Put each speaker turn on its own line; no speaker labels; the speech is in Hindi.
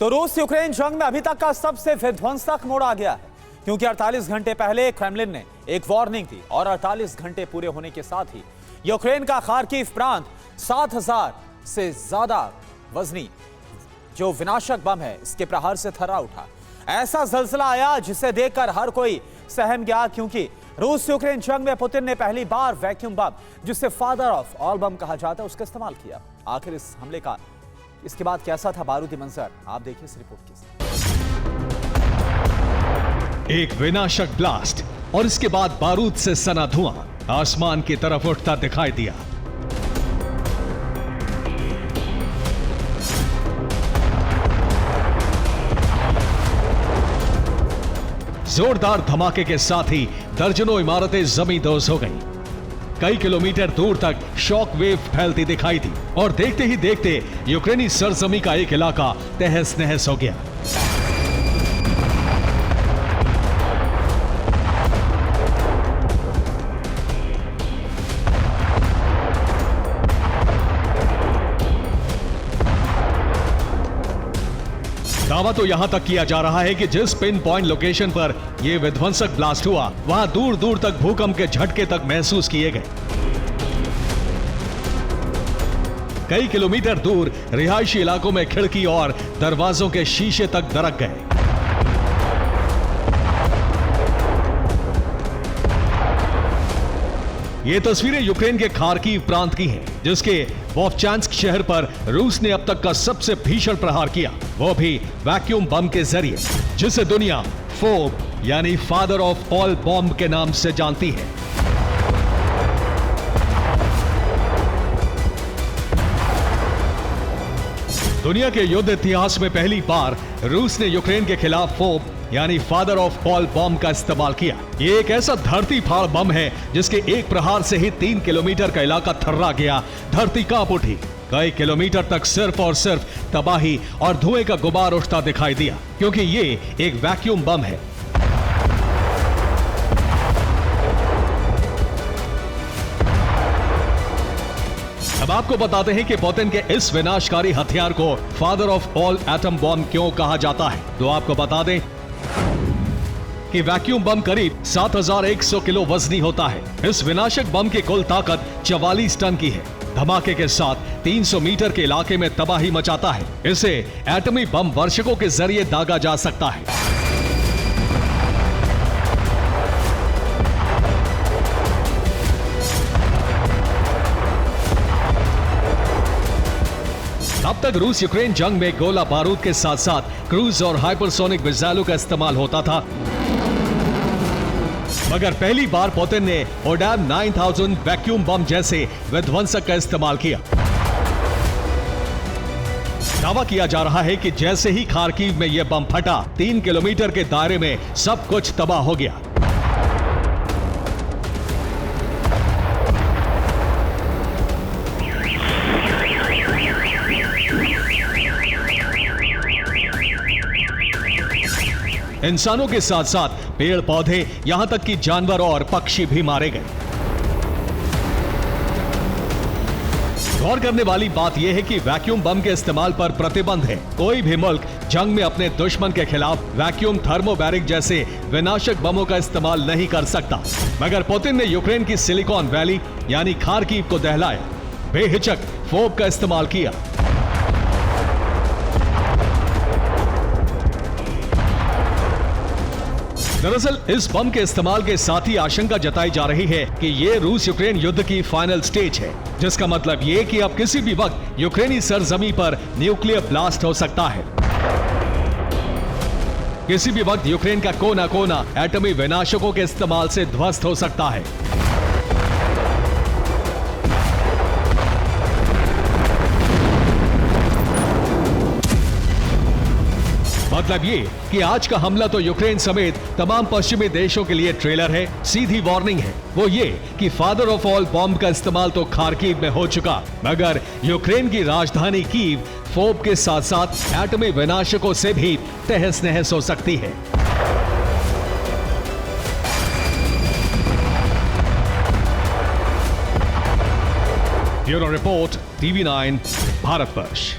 तो रूस यूक्रेन जंग में अभी तक का सबसे विध्वंसक मोड़ आ गया है, क्योंकि 48 घंटे पहले क्रेमलिन ने एक वार्निंग दी और 48 घंटे पूरे होने के साथ ही यूक्रेन का खार्किव प्रांत 7000 से ज्यादा वजनी जो विनाशक बम है इसके प्रहार से थर्रा उठा। ऐसा जलजला आया जिसे देखकर हर कोई सहम गया, क्योंकि रूस यूक्रेन जंग में पुतिन ने पहली बार वैक्यूम बम, जिसे फादर ऑफ ऑल बम कहा जाता है, उसका इस्तेमाल किया। आखिर इस हमले का इसके बाद कैसा था बारूदी मंजर, आप देखिए इस रिपोर्ट के साथ।
एक विनाशक ब्लास्ट और इसके बाद बारूद से सना धुआं आसमान की तरफ उठता दिखाई दिया। जोरदार धमाके के साथ ही दर्जनों इमारतें जमींदोज हो गईं। कई किलोमीटर दूर तक शॉक वेव फैलती दिखाई दी और देखते ही देखते यूक्रेनी सरजमी का एक इलाका तहस नहस हो गया। दावा तो यहां तक किया जा रहा है कि जिस पिन पॉइंट लोकेशन पर यह विध्वंसक ब्लास्ट हुआ, वहां दूर दूर तक भूकंप के झटके तक महसूस किए गए। कई किलोमीटर दूर रिहायशी इलाकों में खिड़की और दरवाजों के शीशे तक दरक गए। ये तस्वीरें यूक्रेन के खार्किव प्रांत की हैं, जिसके वोवचांस्क शहर पर रूस ने अब तक का सबसे भीषण प्रहार किया, वो भी वैक्यूम बम के जरिए, जिसे दुनिया फोब यानी फादर ऑफ ऑल बॉम्ब के नाम से जानती है। दुनिया के युद्ध इतिहास में पहली बार रूस ने यूक्रेन के खिलाफ फोब यानी फादर ऑफ ऑल बॉम्ब का इस्तेमाल किया। ये एक ऐसा धरती फाड़ बम है जिसके एक प्रहार से ही 3 किलोमीटर का इलाका थर्रा गया, धरती कांप उठी। कई किलोमीटर तक सिर्फ और सिर्फ तबाही और धुएं का गुबार उठता दिखाई दिया, क्योंकि ये एक वैक्यूम बम है। अब आपको बताते हैं कि पुतिन के इस विनाशकारी हथियार को father of all atom bomb क्यों कहा जाता है। तो आपको बता दें कि वैक्यूम बम करीब 7100 किलो वजनी होता है। इस विनाशक बम की कुल ताकत 44 टन की है। धमाके के साथ 300 मीटर के इलाके में तबाही मचाता है। इसे एटमी बम वर्षकों के जरिए दागा जा सकता है। अब तक रूस यूक्रेन जंग में गोला बारूद के साथ साथ क्रूज और हाइपरसोनिक मिसाइलों का इस्तेमाल होता था, मगर पहली बार पुतिन ने ओडैम 9000 वैक्यूम बम जैसे विध्वंसक का इस्तेमाल किया। दावा किया जा रहा है कि जैसे ही खार्किव में यह बम फटा, 3 किलोमीटर के दायरे में सब कुछ तबाह हो गया। इंसानों के साथ साथ पेड़ पौधे, यहां तक कि जानवर और पक्षी भी मारे गए। गौर करने वाली बात यह है कि वैक्यूम बम के इस्तेमाल पर प्रतिबंध है। कोई भी मुल्क जंग में अपने दुश्मन के खिलाफ वैक्यूम थर्मोबैरिक जैसे विनाशक बमों का इस्तेमाल नहीं कर सकता, मगर पुतिन ने यूक्रेन की सिलिकॉन वैली यानी खार्किव को दहलाया, बेहिचक फोब का इस्तेमाल किया। दरअसल इस बम के इस्तेमाल के साथ ही आशंका जताई जा रही है कि ये रूस यूक्रेन युद्ध की फाइनल स्टेज है, जिसका मतलब ये कि अब किसी भी वक्त यूक्रेनी सरजमी पर न्यूक्लियर ब्लास्ट हो सकता है। किसी भी वक्त यूक्रेन का कोना कोना एटमी विनाशकों के इस्तेमाल से ध्वस्त हो सकता है। मतलब ये कि आज का हमला तो यूक्रेन समेत तमाम पश्चिमी देशों के लिए ट्रेलर है, सीधी वार्निंग है। वो ये कि फादर ऑफ ऑल बॉम्ब का इस्तेमाल तो खार्किव में हो चुका, मगर यूक्रेन की राजधानी कीव फोब के साथ साथ एटमी विनाशकों से भी तहस नहस हो सकती है। Bureau report, TV9 Bharatvarsh.